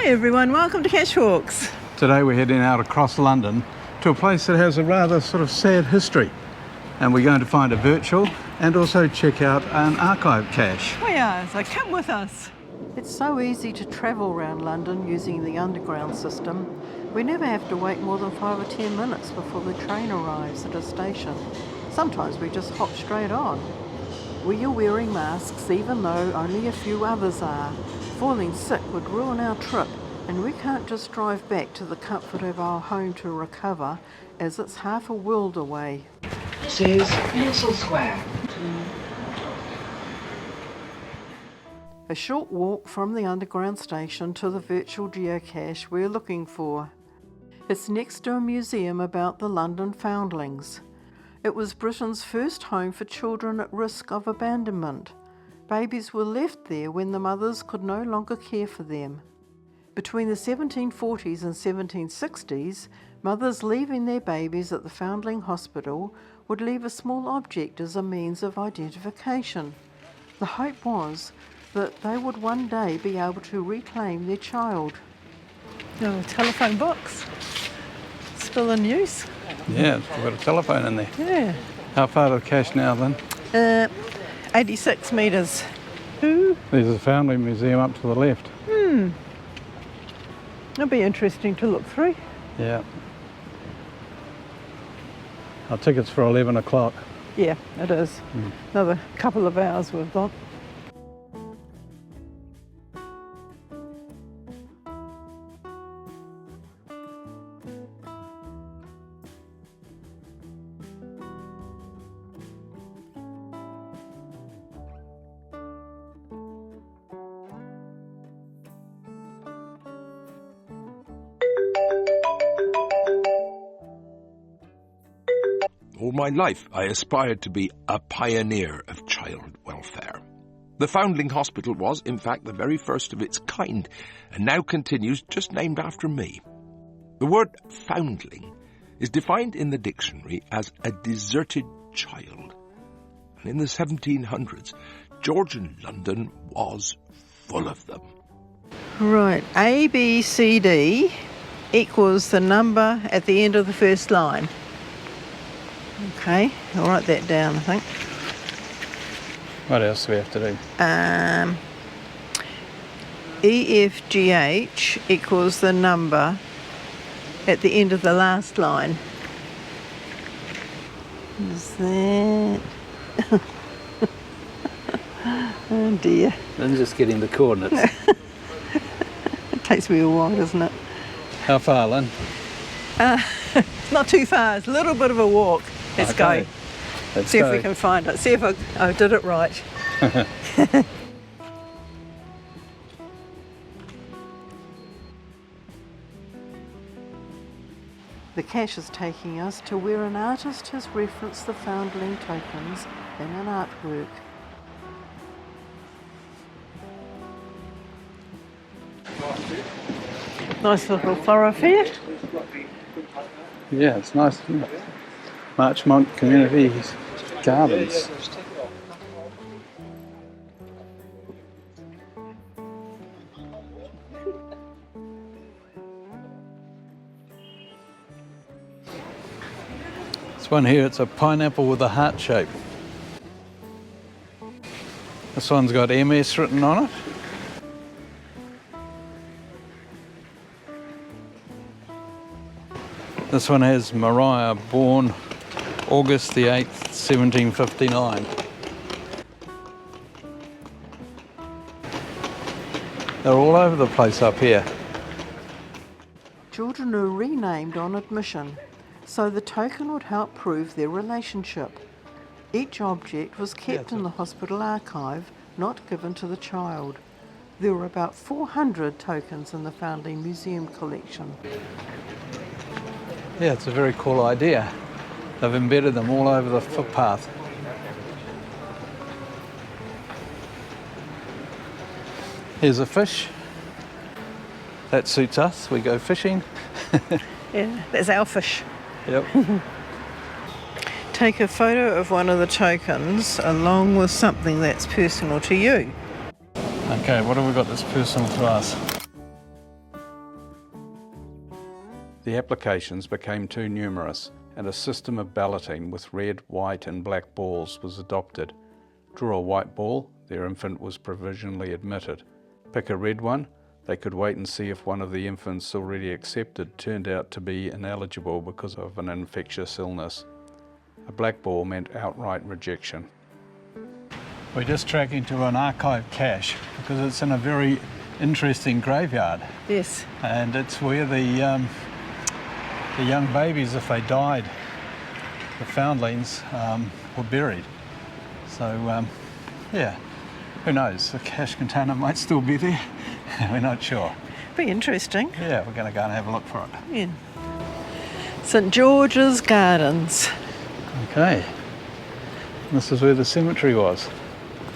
everyone, welcome to Cache Walks. Today we're heading out across London to a place that has a rather sort of sad history, and we're going to find a virtual and also check out an archive cache. We are, so come with us. It's so easy to travel around London using the underground system. We never have to wait more than 5 or 10 minutes before the train arrives at a station. Sometimes we just hop straight on. We are wearing masks even though only a few others are. Falling sick would ruin our trip, and we can't just drive back to the comfort of our home to recover, as it's half a world away. This is Pencil Square. A short walk from the underground station to the virtual geocache we're looking for. It's next to a museum about the London Foundlings. It was Britain's first home for children at risk of abandonment. Babies were left there when the mothers could no longer care for them. Between the 1740s and 1760s, mothers leaving their babies at the Foundling Hospital would leave a small object as a means of identification. The hope was that they would one day be able to reclaim their child. Oh, telephone box. Still in use. Yeah, we've got a telephone in there. Yeah. How far to the cache now then? 86 metres. Ooh. There's a Foundling Museum up to the left. It'll be interesting to look through. Yeah. Our ticket's for 11 o'clock. Yeah, it is. Another couple of hours we've got. All my life, I aspired to be a pioneer of child welfare. The Foundling Hospital was, in fact, the very first of its kind, and now continues just named after me. The word foundling is defined in the dictionary as a deserted child. And in the 1700s, Georgian London was full of them. Right, A, B, C, D equals the number at the end of the first line. Okay, I'll write that down, I think. What else do we have to do? E, F, G, H equals the number at the end of the last line. Is that... Oh dear. I'm just getting the coordinates. It takes me a while, doesn't it? How far, Lynn? Not too far, it's a little bit of a walk. Let's Okay. go. Let's See go. if we can find it. See if I did it right. The cache is taking us to where an artist has referenced the Foundling tokens in an artwork. Nice little thoroughfare. Yeah, it's nice. Isn't it? Marchmont Community Gardens. This one here, it's a pineapple with a heart shape. This one's got MS written on it. This one has Maria, born August the 8th, 1759. They're all over the place up here. Children are renamed on admission, so the token would help prove their relationship. Each object was kept in the hospital archive, not given to the child. There were about 400 tokens in the Foundling Museum collection. Yeah, it's a very cool idea. They've embedded them all over the footpath. Here's a fish. That suits us. We go fishing. Yeah, that's our fish. Yep. Take a photo of one of the tokens along with something that's personal to you. Okay, what have we got that's personal to us? The applications became too numerous, and a system of balloting with red, white and black balls was adopted. Draw a white ball, their infant was provisionally admitted. Pick a red one, they could wait and see if one of the infants already accepted turned out to be ineligible because of an infectious illness. A black ball meant outright rejection. We're just tracking to an archive cache because it's in a very interesting graveyard. Yes. And it's where the young babies, if they died, the foundlings, were buried. So, yeah, who knows? The cache container might still be there. We're not sure. Be interesting. Yeah, we're going to go and have a look for it. Yeah. St George's Gardens. Okay. This is where the cemetery was.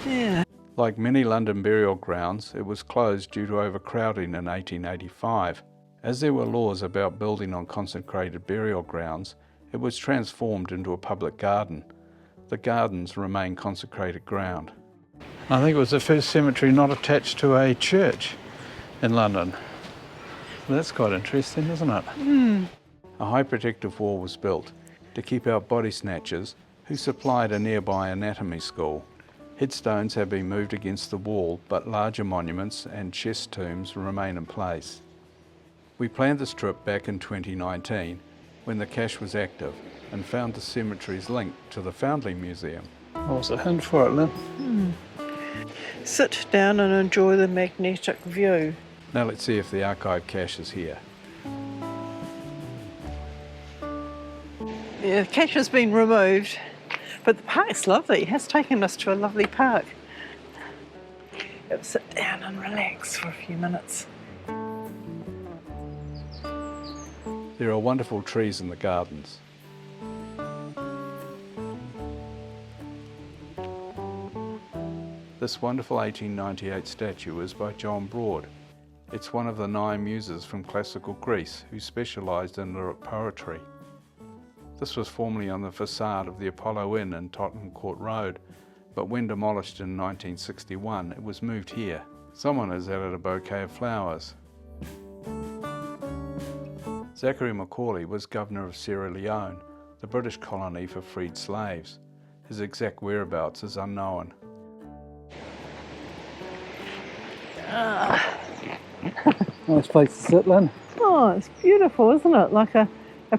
Yeah. Like many London burial grounds, it was closed due to overcrowding in 1885. As there were laws about building on consecrated burial grounds, it was transformed into a public garden. The gardens remain consecrated ground. I think it was the first cemetery not attached to a church in London. That's quite interesting, isn't it? Mm. A high protective wall was built to keep out body snatchers who supplied a nearby anatomy school. Headstones have been moved against the wall, but larger monuments and chest tombs remain in place. We planned this trip back in 2019 when the cache was active and found the cemetery's link to the Foundling Museum. What was a hint for it, Lynn? Sit down and enjoy the magnetic view. Now let's see if the archive cache is here. Yeah, the cache has been removed, but the park's lovely. It has taken us to a lovely park. Let's sit down and relax for a few minutes. There are wonderful trees in the gardens. This wonderful 1898 statue is by John Broad. It's one of the 9 muses from classical Greece who specialised in lyric poetry. This was formerly on the facade of the Apollo Inn in Tottenham Court Road, but when demolished in 1961, it was moved here. Someone has added a bouquet of flowers. Zachary Macaulay was governor of Sierra Leone, the British colony for freed slaves. His exact whereabouts is unknown. Nice place to sit, Lynn. Oh, it's beautiful, isn't it? Like a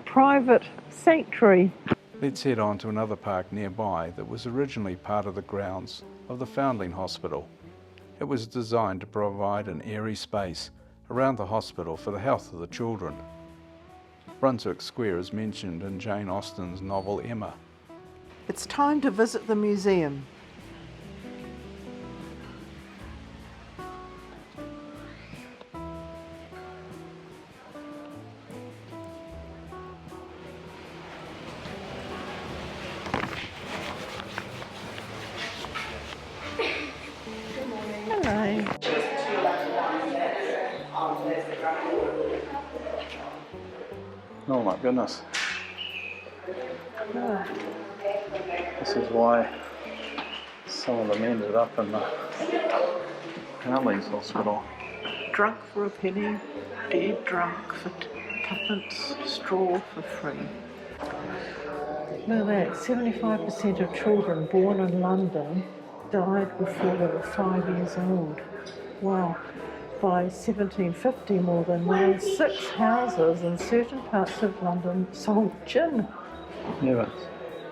private sanctuary. Let's head on to another park nearby that was originally part of the grounds of the Foundling Hospital. It was designed to provide an airy space around the hospital for the health of the children. Brunswick Square is mentioned in Jane Austen's novel Emma. It's time to visit the museum. Hello. Oh my goodness. This is why some of them ended up in the Foundlings Hospital. Drunk for a penny, dead drunk for tuppence, straw for free. Look at that, 75% of children born in London died before they were 5 years old. Wow. By 1750, more than 6 houses in certain parts of London sold gin. Yeah,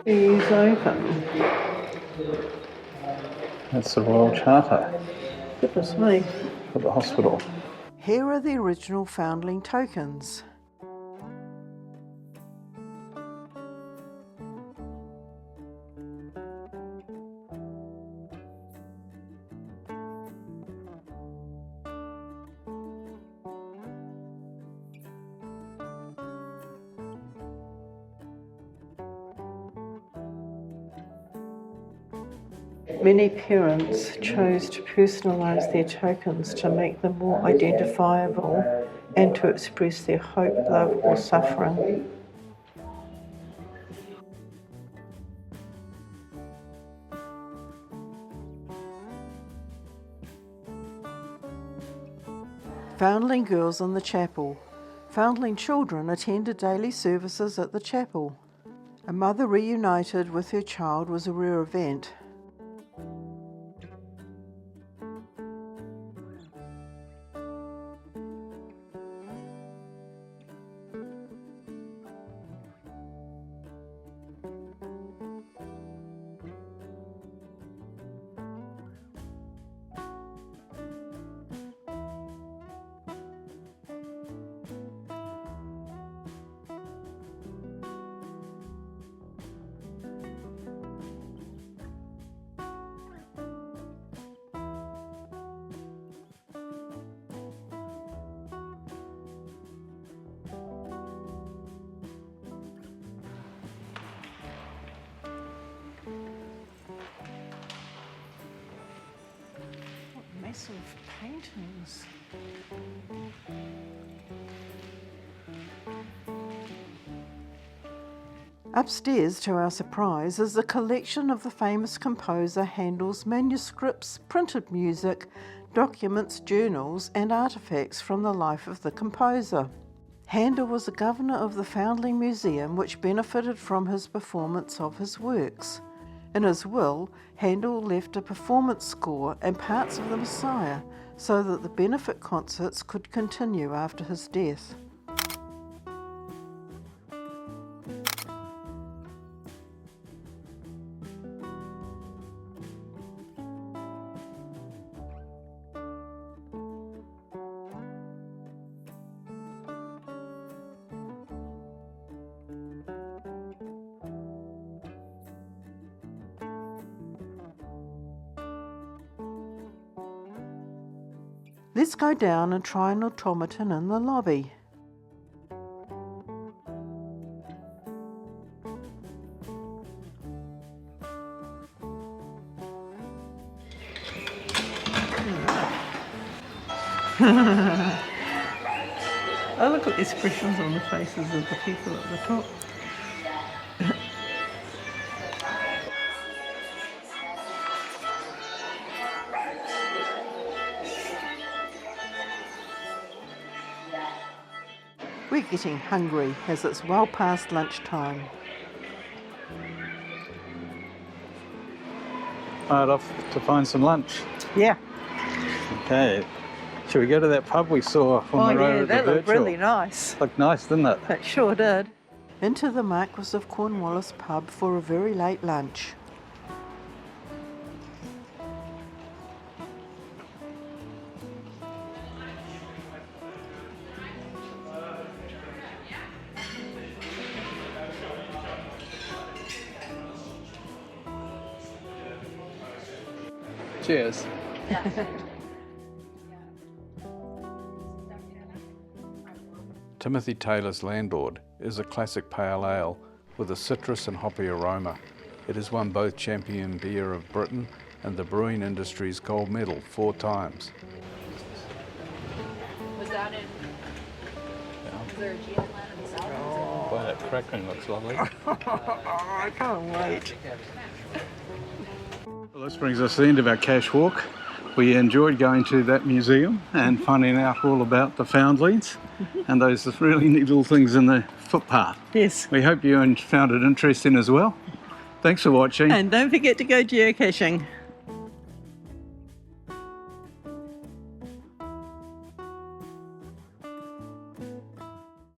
He's open. that's the Royal Charter Goodness me. for the hospital. Here are the original Foundling tokens. Many parents chose to personalise their tokens to make them more identifiable and to express their hope, love or suffering. Foundling girls in the chapel. Foundling children attended daily services at the chapel. A mother reunited with her child was a rare event. Massive paintings. Upstairs, to our surprise, is a collection of the famous composer Handel's manuscripts, printed music, documents, journals and artefacts from the life of the composer. Handel was a governor of the Foundling Museum, which benefited from his performance of his works. In his will, Handel left a performance score and parts of the Messiah so that the benefit concerts could continue after his death. Let's go down and try an automaton in the lobby. Oh, look at the expressions on the faces of the people at the top. We're getting hungry as it's well past lunchtime. Right off to find some lunch. Yeah. Okay. Shall we go to that pub we saw on the road? That looked really nice. Looked nice, didn't it? It sure did. Into the Marquis of Cornwallis pub for a very late lunch. Cheers. Timothy Taylor's Landlord is a classic pale ale with a citrus and hoppy aroma. It has won both Champion Beer of Britain and the brewing industry's gold medal 4 times. Was that in? Is there a geocache in the south? Boy, that crackling looks lovely. I can't wait. Well, this brings us to the end of our cache walk. We enjoyed going to that museum and finding out all about the Foundlings and those really neat little things in the footpath. Yes. We hope you found it interesting as well. Thanks for watching. And don't forget to go geocaching.